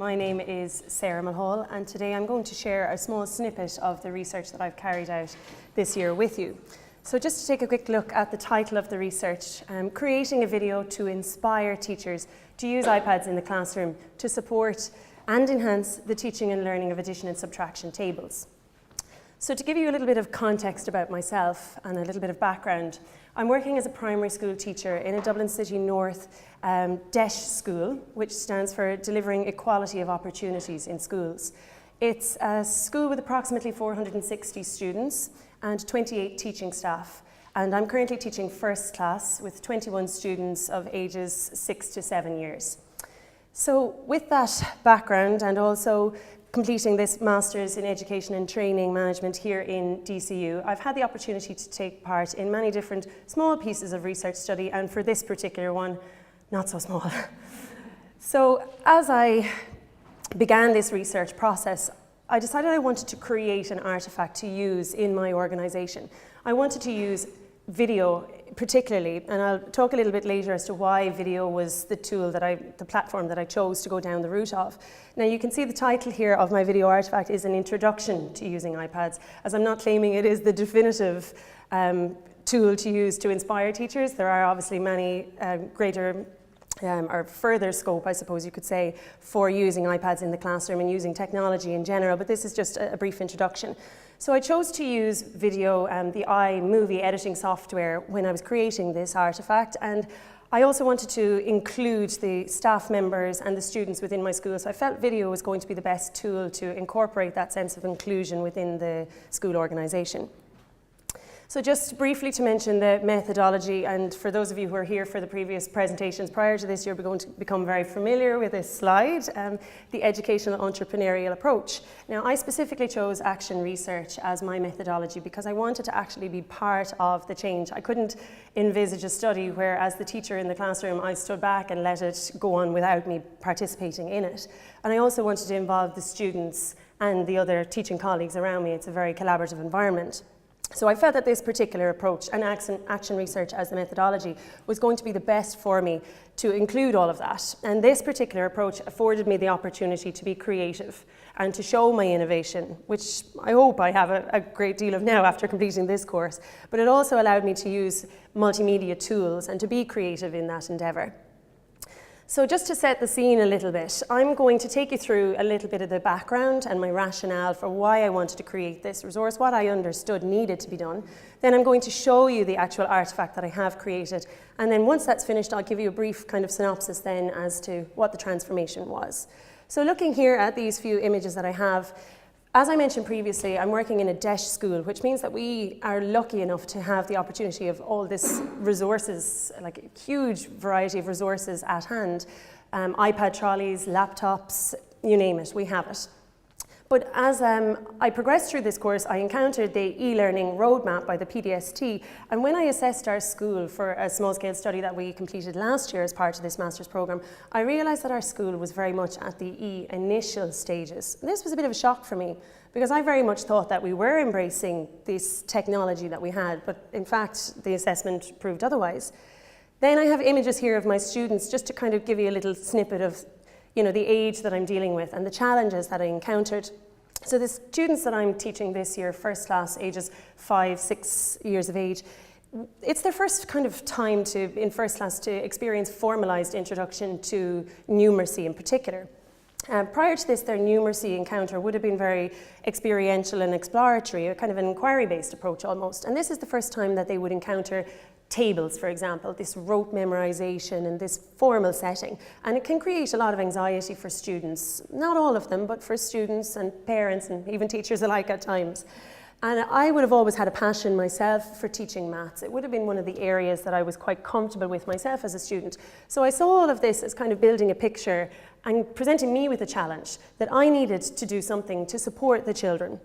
My name is Sarah Mulhall, and today I'm going to share a small snippet of the research that I've carried out this year with you. So just to take a quick look at the title of the research, creating a video to inspire teachers to use iPads in the classroom to support and enhance the teaching and learning of addition and subtraction tables. So to give you a little bit of context about myself and a little bit of background, I'm working as a primary school teacher in a Dublin City North DEIS school, which stands for Delivering Equality of Opportunities in Schools. It's a school with approximately 460 students and 28 teaching staff. And I'm currently teaching first class with 21 students of ages 6 to 7 years. So with that background and also completing this Master's in Education and Training Management here in DCU, I've had the opportunity to take part in many different small pieces of research study, and for this particular one, not so small. So as I began this research process, I decided I wanted to create an artifact to use in my organisation. I wanted to use video particularly, and I'll talk a little bit later as to why video was the tool the platform that I chose to go down the route of. Now you can see the title here of my video artifact is an introduction to using iPads, as I'm not claiming it is the definitive tool to use to inspire teachers. There are obviously many greater or further scope, I suppose you could say, for using iPads in the classroom and using technology in general, but this is just a brief introduction. So I chose to use video and the iMovie editing software when I was creating this artifact, and I also wanted to include the staff members and the students within my school, so I felt video was going to be the best tool to incorporate that sense of inclusion within the school organisation. So just briefly to mention the methodology, and for those of you who are here for the previous presentations prior to this, you're going to become very familiar with this slide, the educational entrepreneurial approach. Now, I specifically chose action research as my methodology because I wanted to actually be part of the change. I couldn't envisage a study where, as the teacher in the classroom, I stood back and let it go on without me participating in it. And I also wanted to involve the students and the other teaching colleagues around me. It's a very collaborative environment. So I felt that this particular approach and action research as the methodology was going to be the best for me to include all of that. And this particular approach afforded me the opportunity to be creative and to show my innovation, which I hope I have a great deal of now after completing this course. But it also allowed me to use multimedia tools and to be creative in that endeavour. So just to set the scene a little bit, I'm going to take you through a little bit of the background and my rationale for why I wanted to create this resource, what I understood needed to be done. Then I'm going to show you the actual artifact that I have created. And then once that's finished, I'll give you a brief kind of synopsis then as to what the transformation was. So looking here at these few images that I have, as I mentioned previously, I'm working in a DEIS school, which means that we are lucky enough to have the opportunity of all this resources, like a huge variety of resources at hand. iPad trolleys, laptops, you name it, we have it. But as I progressed through this course, I encountered the e-learning roadmap by the PDST, and when I assessed our school for a small-scale study that we completed last year as part of this master's programme, I realised that our school was very much at the initial stages. And this was a bit of a shock for me, because I very much thought that we were embracing this technology that we had, but in fact, the assessment proved otherwise. Then I have images here of my students, just to kind of give you a little snippet of the age that I'm dealing with and the challenges that I encountered. So the students that I'm teaching this year, first class, ages 5, 6 years of age, it's their first kind of time in first class to experience formalized introduction to numeracy in particular. Prior to this, their numeracy encounter would have been very experiential and exploratory, a kind of an inquiry-based approach almost. And this is the first time that they would encounter tables, for example, this rote memorization and this formal setting. And it can create a lot of anxiety for students, not all of them, but for students and parents and even teachers alike at times. And I would have always had a passion myself for teaching maths. It would have been one of the areas that I was quite comfortable with myself as a student. So I saw all of this as kind of building a picture and presenting me with a challenge that I needed to do something to support the children.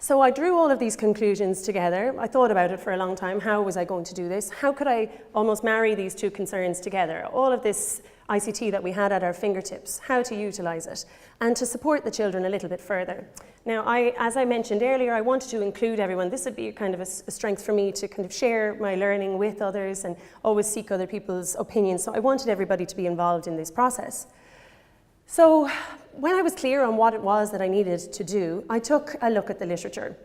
So I drew all of these conclusions together. I thought about it for a long time. How was I going to do this? How could I almost marry these two concerns together? All of this ICT that we had at our fingertips, how to utilise it, and to support the children a little bit further. Now, as I mentioned earlier, I wanted to include everyone. This would be kind of a strength for me to kind of share my learning with others and always seek other people's opinions. So I wanted everybody to be involved in this process. So when I was clear on what it was that I needed to do, I took a look at the literature.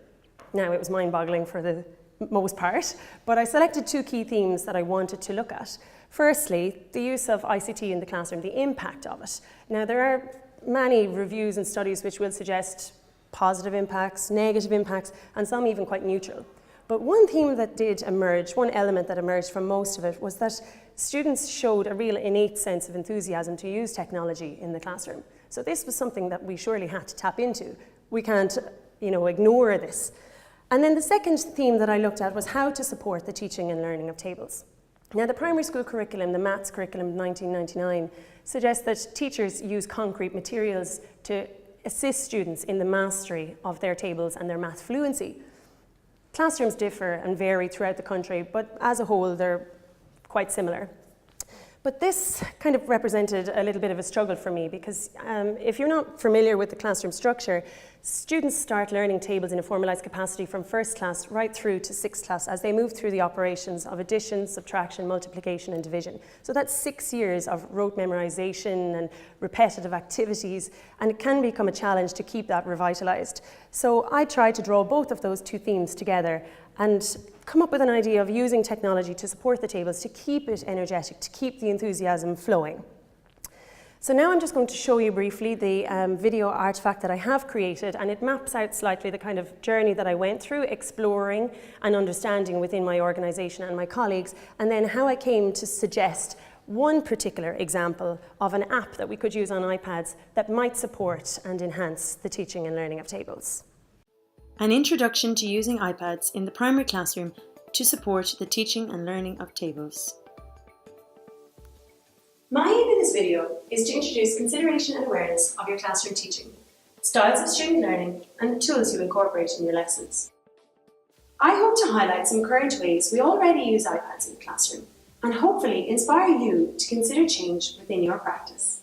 Now, it was mind-boggling for the most part, but I selected 2 key themes that I wanted to look at. Firstly, the use of ICT in the classroom, the impact of it. Now, there are many reviews and studies which will suggest positive impacts, negative impacts, and some even quite neutral. But one theme that did emerge, one element that emerged from most of it, was that students showed a real innate sense of enthusiasm to use technology in the classroom. So this was something that we surely had to tap into. We can't, ignore this. And then the second theme that I looked at was how to support the teaching and learning of tables. Now, the primary school curriculum, the maths curriculum of 1999, suggests that teachers use concrete materials to assist students in the mastery of their tables and their math fluency. Classrooms differ and vary throughout the country, but as a whole, they're quite similar. But this kind of represented a little bit of a struggle for me because if you're not familiar with the classroom structure, students start learning tables in a formalised capacity from first class right through to sixth class as they move through the operations of addition, subtraction, multiplication and division. So that's 6 years of rote memorisation and repetitive activities, and it can become a challenge to keep that revitalised. So I tried to draw both of those 2 themes together and come up with an idea of using technology to support the tables, to keep it energetic, to keep the enthusiasm flowing. So now I'm just going to show you briefly the video artifact that I have created, and it maps out slightly the kind of journey that I went through, exploring and understanding within my organisation and my colleagues, and then how I came to suggest one particular example of an app that we could use on iPads that might support and enhance the teaching and learning of tables. An introduction to using iPads in the primary classroom to support the teaching and learning of tables. My aim in this video is to introduce consideration and awareness of your classroom teaching, styles of student learning, and the tools you incorporate in your lessons. I hope to highlight some current ways we already use iPads in the classroom and hopefully inspire you to consider change within your practice.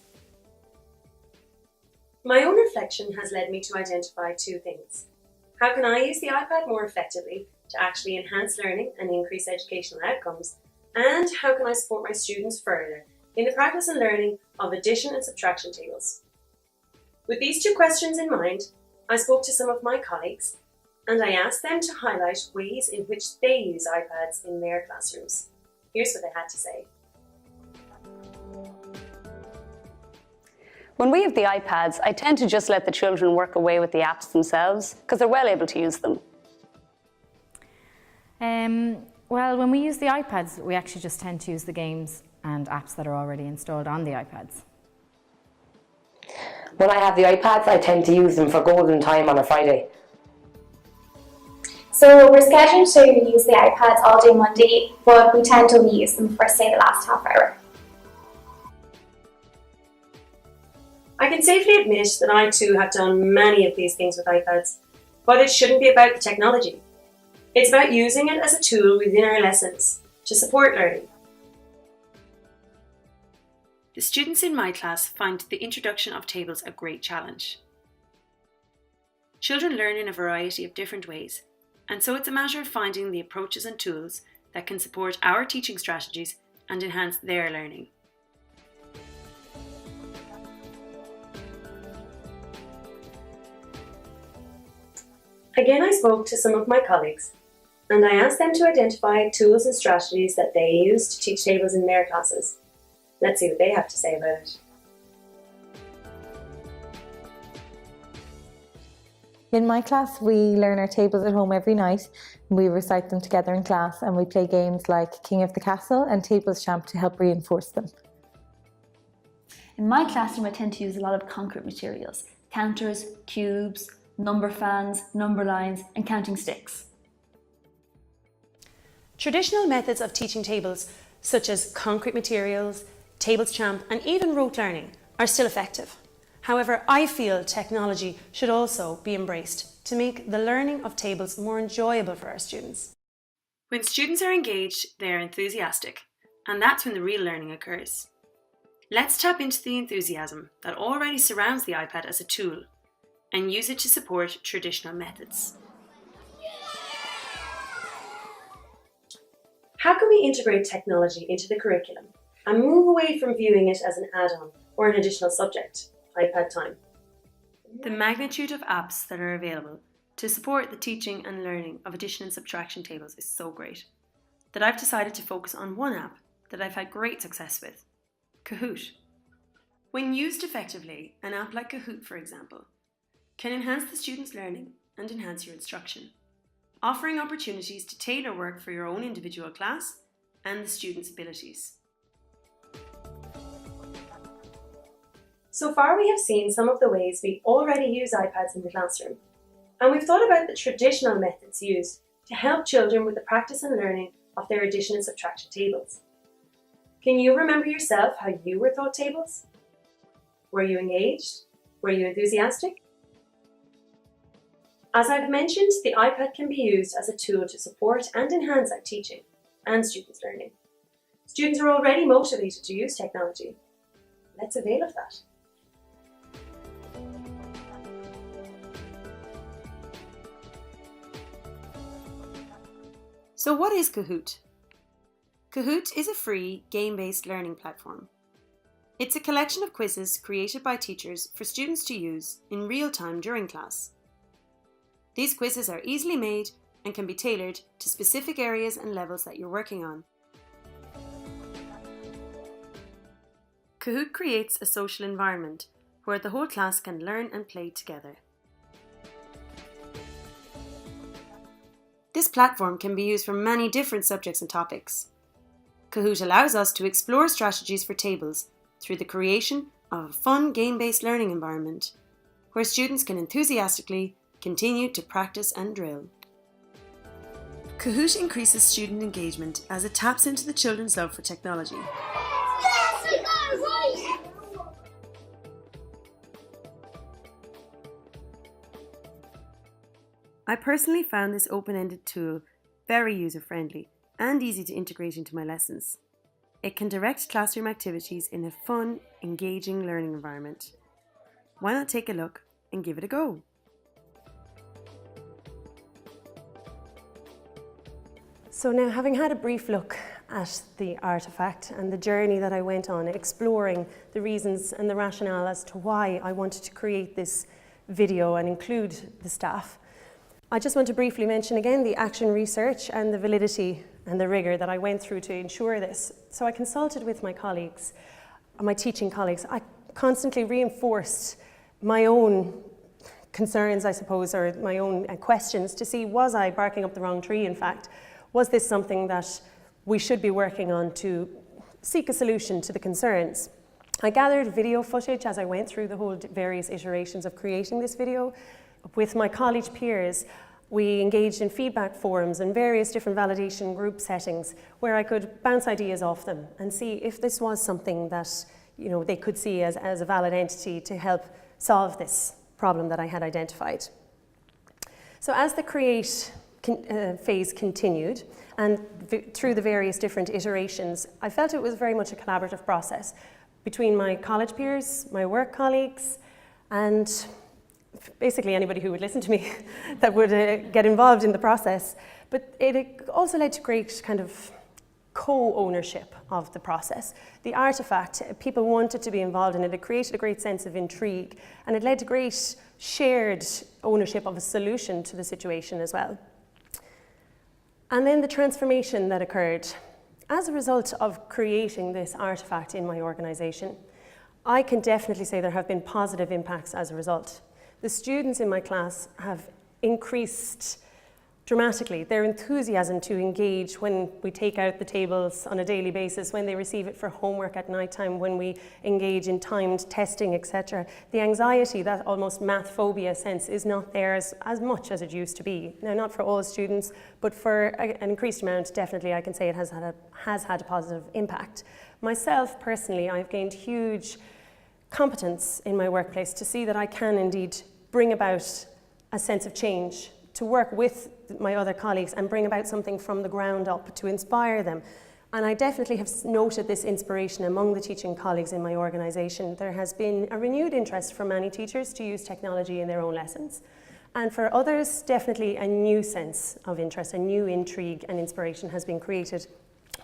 My own reflection has led me to identify 2 things. How can I use the iPad more effectively to actually enhance learning and increase educational outcomes? And how can I support my students further in the practice and learning of addition and subtraction tables? With these 2 questions in mind, I spoke to some of my colleagues and I asked them to highlight ways in which they use iPads in their classrooms. Here's what they had to say. When we have the iPads, I tend to just let the children work away with the apps themselves because they're well able to use them. Well, when we use the iPads, we actually just tend to use the games and apps that are already installed on the iPads. When I have the iPads, I tend to use them for golden time on a Friday. So we're scheduled to use the iPads all day Monday, but we tend to only use them for, say, the last half hour. I can safely admit that I too have done many of these things with iPads, but it shouldn't be about the technology. It's about using it as a tool within our lessons to support learning. The students in my class find the introduction of tables a great challenge. Children learn in a variety of different ways, and so it's a matter of finding the approaches and tools that can support our teaching strategies and enhance their learning. Again, I spoke to some of my colleagues and I asked them to identify tools and strategies that they use to teach tables in their classes. Let's see what they have to say about it. In my class, we learn our tables at home every night. We recite them together in class and we play games like King of the Castle and Tables Champ to help reinforce them. In my classroom, I tend to use a lot of concrete materials: counters, cubes, number fans, number lines, and counting sticks. Traditional methods of teaching tables, such as concrete materials, Tables Champ, and even rote learning, are still effective. However, I feel technology should also be embraced to make the learning of tables more enjoyable for our students. When students are engaged, they are enthusiastic, and that's when the real learning occurs. Let's tap into the enthusiasm that already surrounds the iPad as a tool and use it to support traditional methods. How can we integrate technology into the curriculum and move away from viewing it as an add-on or an additional subject, iPad time? The magnitude of apps that are available to support the teaching and learning of addition and subtraction tables is so great that I've decided to focus on one app that I've had great success with, Kahoot. When used effectively, an app like Kahoot, for example, can enhance the student's learning and enhance your instruction, offering opportunities to tailor work for your own individual class and the student's abilities. So far we have seen some of the ways we already use iPads in the classroom, and we've thought about the traditional methods used to help children with the practice and learning of their addition and subtraction tables. Can you remember yourself how you were taught tables? Were you engaged? Were you enthusiastic? As I've mentioned, the iPad can be used as a tool to support and enhance our teaching and students' learning. Students are already motivated to use technology. Let's avail of that. So what is Kahoot? Kahoot is a free, game-based learning platform. It's a collection of quizzes created by teachers for students to use in real time during class. These quizzes are easily made and can be tailored to specific areas and levels that you're working on. Kahoot creates a social environment where the whole class can learn and play together. This platform can be used for many different subjects and topics. Kahoot allows us to explore strategies for tables through the creation of a fun game-based learning environment where students can enthusiastically continue to practice and drill. Kahoot increases student engagement as it taps into the children's love for technology. Yes, we got it right! I personally found this open-ended tool very user-friendly and easy to integrate into my lessons. It can direct classroom activities in a fun, engaging learning environment. Why not take a look and give it a go? So now, having had a brief look at the artefact and the journey that I went on, exploring the reasons and the rationale as to why I wanted to create this video and include the staff, I just want to briefly mention again the action research and the validity and the rigour that I went through to ensure this. So I consulted with my colleagues, my teaching colleagues. I constantly reinforced my own concerns, I suppose, or my own questions to see, was I barking up the wrong tree, in fact? Was this something that we should be working on to seek a solution to the concerns? I gathered video footage as I went through the whole various iterations of creating this video. With my college peers, we engaged in feedback forums and various different validation group settings where I could bounce ideas off them and see if this was something that they could see as a valid entity to help solve this problem that I had identified. So as the create phase continued and through the various different iterations, I felt it was very much a collaborative process between my college peers, my work colleagues, and basically anybody who would listen to me that would get involved in the process. But it also led to great kind of co-ownership of the process. The artefact, people wanted to be involved in it. It created a great sense of intrigue, and it led to great shared ownership of a solution to the situation as well. And then the transformation that occurred as a result of creating this artefact in my organisation, I can definitely say there have been positive impacts as a result. The students in my class have increased dramatically their enthusiasm to engage when we take out the tables on a daily basis, when they receive it for homework at night time, when we engage in timed testing, etc. The anxiety, that almost math phobia sense, is not there as much as it used to be. Now, not for all students, but for an increased amount, definitely I can say it has had a positive impact. Myself, personally, I've gained huge competence in my workplace to see that I can indeed bring about a sense of change, to work with my other colleagues and bring about something from the ground up to inspire them. And I definitely have noted this inspiration among the teaching colleagues in my organisation. There has been a renewed interest from many teachers to use technology in their own lessons. And for others, definitely a new sense of interest, a new intrigue and inspiration has been created,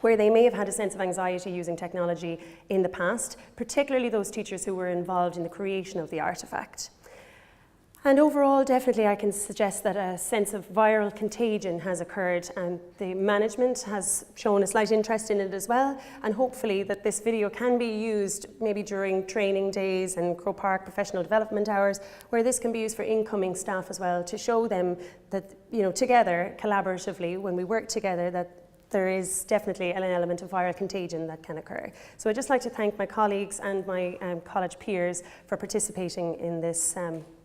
where they may have had a sense of anxiety using technology in the past, particularly those teachers who were involved in the creation of the artefact. And overall, definitely I can suggest that a sense of viral contagion has occurred, and the management has shown a slight interest in it as well, and hopefully that this video can be used maybe during training days and Crow Park professional development hours, where this can be used for incoming staff as well, to show them that, you know, together, collaboratively, when we work together, that there is definitely an element of viral contagion that can occur. So I'd just like to thank my colleagues and my college peers for participating in this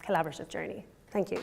collaborative journey. Thank you.